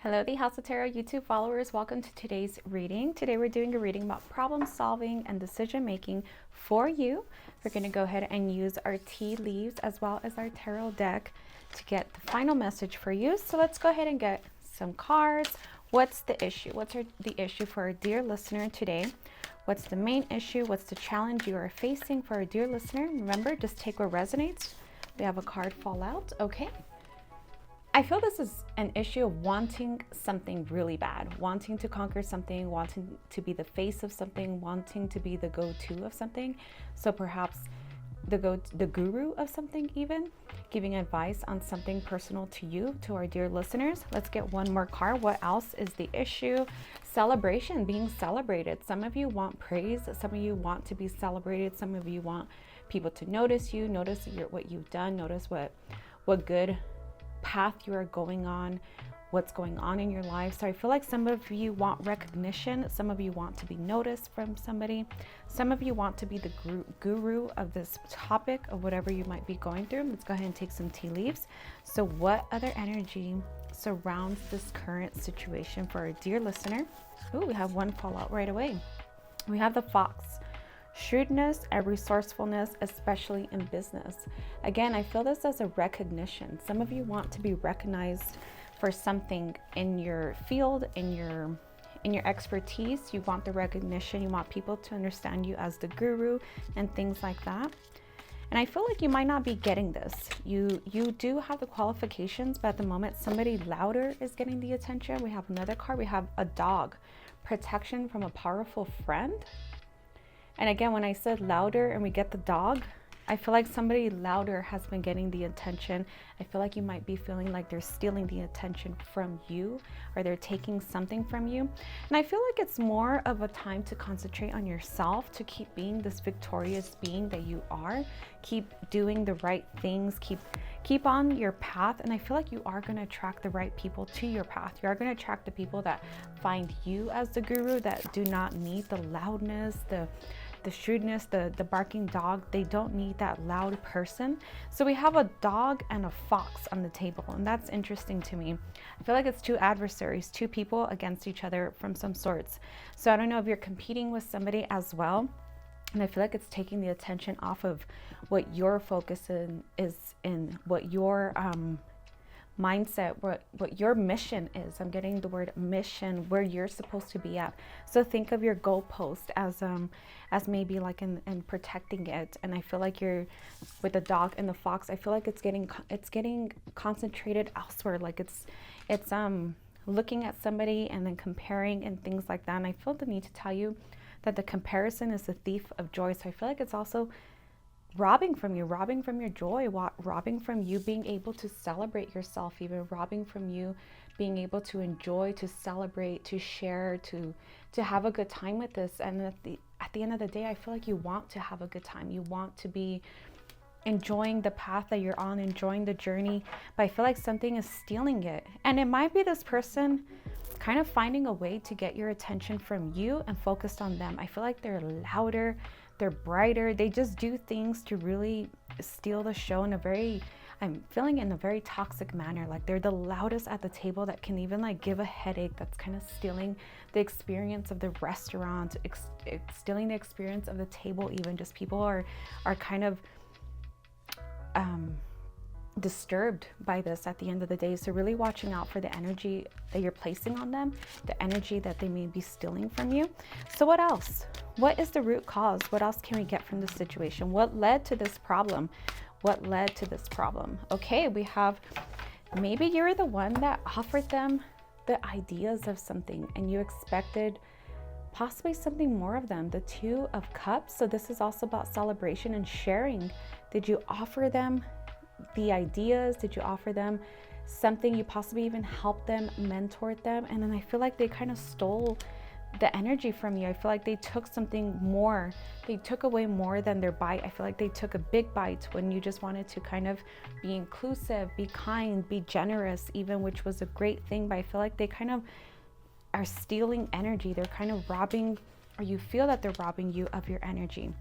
Hello, the House of Tarot YouTube followers. Welcome to today's reading. Today we're doing a reading about problem solving and decision making for you. We're going to go ahead and use our tea leaves as well as our tarot deck to get the final message for you. So let's go ahead and get some cards. What's the issue? What's the issue for our dear listener today? What's the main issue? What's the challenge you are facing for our dear listener? Remember, just take what resonates. We have a card fall out. Okay. I feel this is an issue of wanting something really bad, wanting to conquer something, wanting to be the face of something, wanting to be the go-to of something. So perhaps the guru of something, even giving advice on something personal to you, to our dear listeners. Let's get one more card. What else is the issue? Celebration, being celebrated. Some of you want praise. Some of you want to be celebrated. Some of you want people to notice you, notice what you've done, notice what good path you are going on, what's going on in your life. So I feel like some of you want recognition, some of you want to be noticed from somebody, some of you want to be the guru of this topic of whatever you might be going through. Let's go ahead and take some tea leaves. So what other energy surrounds this current situation for our dear listener? Oh, we have one fall out right away. We have the fox. Shrewdness and resourcefulness, especially in business. Again, I feel this as a recognition. Some of you want to be recognized for something in your field, in your expertise. You want the recognition. You want people to understand you as the guru and things like that. And I feel like you might not be getting this. You do have the qualifications, but at the moment, somebody louder is getting the attention. We have another card. We have a dog. Protection from a powerful friend. And again, when I said louder and we get the dog, I feel like somebody louder has been getting the attention. I feel like you might be feeling like they're stealing the attention from you, or they're taking something from you. And I feel like it's more of a time to concentrate on yourself, to keep being this victorious being that you are. Keep doing the right things, keep on your path. And I feel like you are going to attract the right people to your path. You are going to attract the people that find you as the guru, that do not need the loudness, the shrewdness, the barking dog. They don't need that loud person. So we have a dog and a fox on the table, and that's interesting to me. I feel like it's two adversaries, two people against each other from some sorts. So I don't know if you're competing with somebody as well, and I feel like it's taking the attention off of what your focus is in, what your mindset, what your mission is. I'm getting the word mission, where you're supposed to be at. So think of your goalpost as maybe like in protecting it. And I feel like you're with the dog and the fox. I feel like it's getting concentrated elsewhere. Like it's looking at somebody and then comparing and things like that. And I feel the need to tell you that the comparison is the thief of joy. So I feel like it's also robbing from your joy, robbing from you being able to celebrate yourself, even robbing from you being able to enjoy, to celebrate, to share, to have a good time with this. And at the end of the day, I feel like you want to have a good time. You want to be enjoying the path that you're on, enjoying the journey, but I feel like something is stealing it. And it might be this person kind of finding a way to get your attention from you and focused on them. I feel like they're louder, they're brighter, they just do things to really steal the show I'm feeling in a very toxic manner. Like they're the loudest at the table that can even like give a headache. That's kind of stealing the experience of the restaurant, stealing the experience of the table. Even just people are kind of disturbed by this at the end of the day. So really watching out for the energy that you're placing on them, the energy that they may be stealing from you. So what else? What is the root cause? What else can we get from this situation? What led to this problem? What led to this problem? Okay, we have, maybe you're the one that offered them the ideas of something and you expected possibly something more of them. The Two of Cups. So this is also about celebration and sharing. Did you offer them the ideas? Did you offer them something? You possibly even helped them, mentored them, and then I feel like they kind of stole the energy from you. I feel like they took something more. They took away more than their bite. I feel like they took a big bite when you just wanted to kind of be inclusive, be kind, be generous even, which was a great thing, but I feel like they kind of are stealing energy. They're kind of robbing, or you feel that they're robbing you of your energy.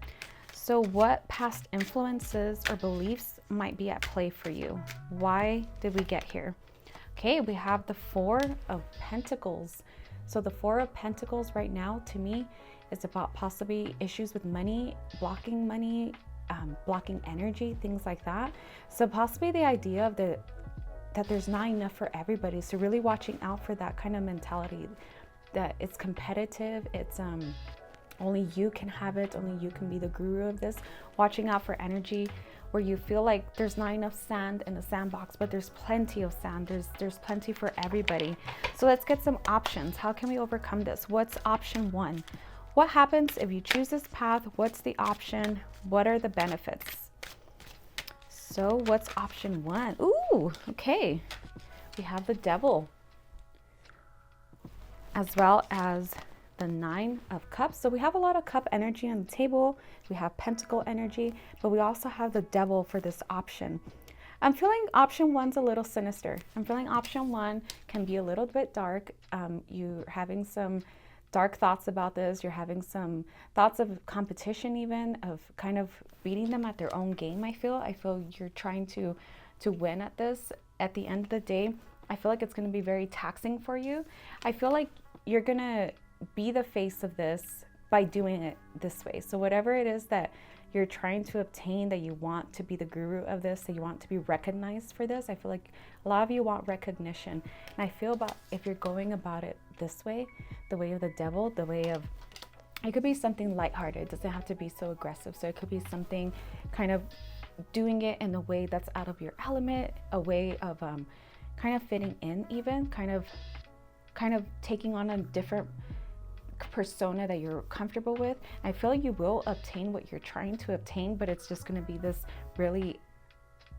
So what past influences or beliefs might be at play for you? Why did we get here? Okay, we have the Four of Pentacles. So the Four of Pentacles right now, to me, is about possibly issues with money, blocking energy, things like that. So possibly the idea of that there's not enough for everybody. So really watching out for that kind of mentality, that it's competitive, it's only you can have it, only you can be the guru of this. Watching out for energy where you feel like there's not enough sand in the sandbox, but there's plenty of sand. There's plenty for everybody. So let's get some options. How can we overcome this? What's option one? What happens if you choose this path? What's the option? What are the benefits? So what's option one? Ooh, okay. We have the Devil, as well as the Nine of Cups. So we have a lot of cup energy on the table. We have pentacle energy, but we also have the Devil for this option. I'm feeling option one's a little sinister. I'm feeling option one can be a little bit dark. You're having some dark thoughts about this. You're having some thoughts of competition, even of kind of beating them at their own game. I feel you're trying to win at this. At the end of the day, I feel like it's going to be very taxing for you. I feel like you're going to be the face of this by doing it this way. So whatever it is that you're trying to obtain, that you want to be the guru of this, that you want to be recognized for this, I feel like a lot of you want recognition. And I feel about if you're going about it this way, the way of the Devil, the way of, it could be something lighthearted. It doesn't have to be so aggressive. So it could be something kind of doing it in a way that's out of your element, a way of kind of fitting in, even kind of taking on a different persona that you're comfortable with. I feel like you will obtain what you're trying to obtain, but it's just going to be this really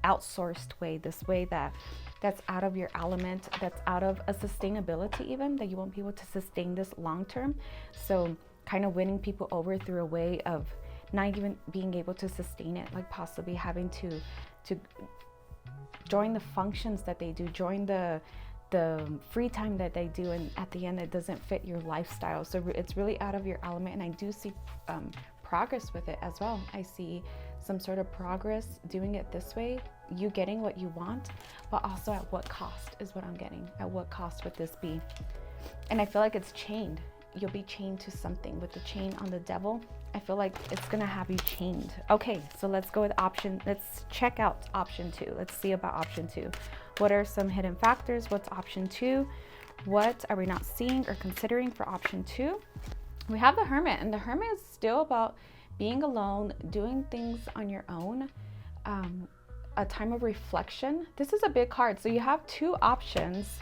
outsourced way, this way that's out of your element, that's out of a sustainability, even that you won't be able to sustain this long term. So kind of winning people over through a way of not even being able to sustain it, like possibly having to join the functions that they do, join the free time that they do, and at the end it doesn't fit your lifestyle. So it's really out of your element, and I do see progress with it as well. I see some sort of progress doing it this way, you getting what you want, but also at what cost is what I'm getting. At what cost would this be? And I feel like it's chained. You'll be chained to something. With the chain on the Devil, I feel like it's gonna have you chained. Okay, so let's go with let's check out option two. Let's see about option two. What are some hidden factors? What's option two? What are we not seeing or considering for option two? We have the Hermit, and the Hermit is still about being alone, doing things on your own, a time of reflection. This is a big card. So you have two options,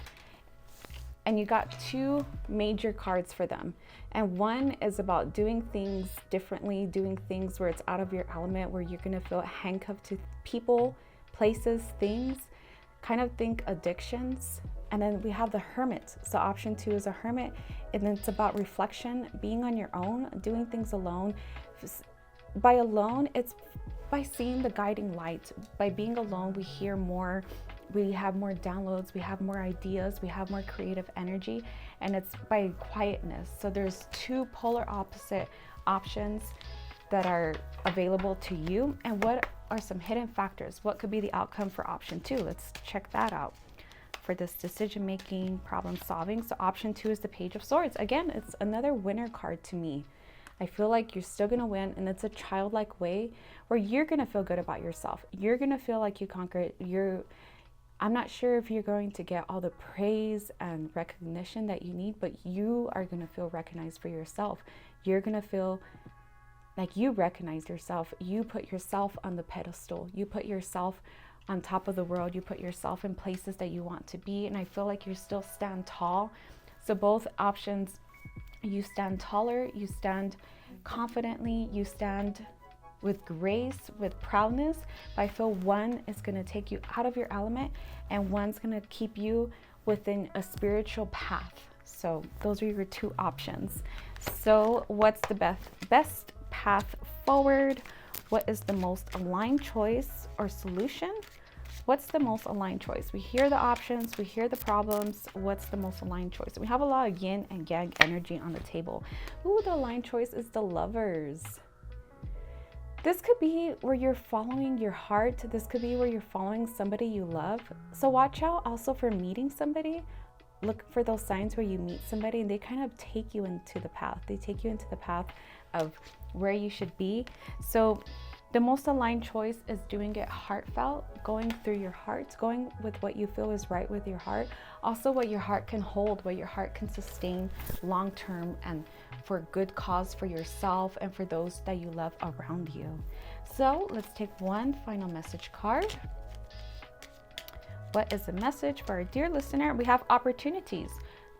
and you got two major cards for them. And one is about doing things differently, doing things where it's out of your element, where you're gonna feel handcuffed to people, places, things, kind of think addictions. And then we have the Hermit. So option two is a Hermit, and then it's about reflection, being on your own, doing things alone. By alone, it's by seeing the guiding light. By being alone, we hear more, we have more downloads, we have more ideas, we have more creative energy, and it's by quietness. So there's two polar opposite options that are available to you. And what are some hidden factors? What could be the outcome for option two? Let's check that out. For this decision making, problem solving. So option two is the Page of Swords. Again, it's another winner card to me. I feel like you're still gonna win, and it's a childlike way where you're gonna feel good about yourself. You're gonna feel like you conquered. I'm not sure if you're going to get all the praise and recognition that you need, but you are gonna feel recognized for yourself. You're gonna feel like you recognize yourself. You put yourself on the pedestal. You put yourself on top of the world. You put yourself in places that you want to be, and I feel like you still stand tall. So both options, you stand taller, you stand confidently, you stand with grace, with proudness. But I feel one is going to take you out of your element, and one's going to keep you within a spiritual path. So those are your two options. So what's the best path forward? What is the most aligned choice or solution? What's the most aligned choice? We hear the options, we hear the problems. What's the most aligned choice? We have a lot of yin and yang energy on the table. Ooh, the aligned choice is the Lovers. This could be where you're following your heart. This could be where you're following somebody you love. So watch out also for meeting somebody. Look for those signs where you meet somebody and they kind of take you into the path. They take you into the path of where you should be. So the most aligned choice is doing it heartfelt, going through your heart, going with what you feel is right with your heart. Also what your heart can hold, what your heart can sustain long term and for good cause for yourself and for those that you love around you. So let's take one final message card. What is the message for our dear listener? We have opportunities.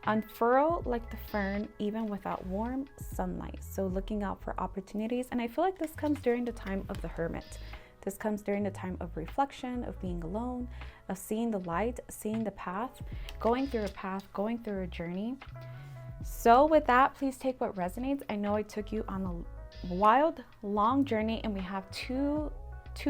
Unfurl like the fern, even without warm sunlight. So looking out for opportunities. And I feel like this comes during the time of the hermit. This comes during the time of reflection, of being alone, of seeing the light, seeing the path, going through a path, going through a journey. So with that, please take what resonates. I know I took you on a wild, long journey, and we have two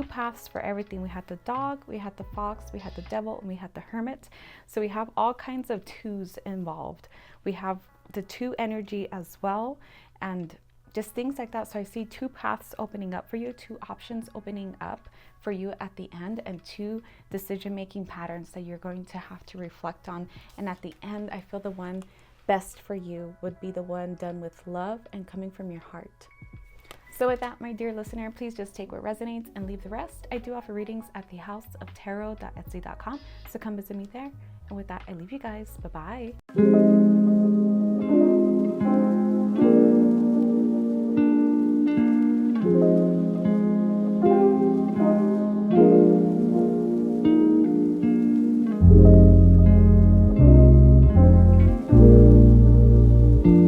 paths for everything. We had the dog, we had the fox, we had the devil, and we had the hermit. So we have all kinds of twos involved. We have the two energy as well, and just things like that. So I see two paths opening up for you, two options opening up for you at the end, and two decision-making patterns that you're going to have to reflect on. And at the end, I feel the one best for you would be the one done with love and coming from your heart. So with that, my dear listener, please just take what resonates and leave the rest. I do offer readings at thehouseoftarot.etsy.com, so come visit me there. And with that, I leave you guys. Bye-bye.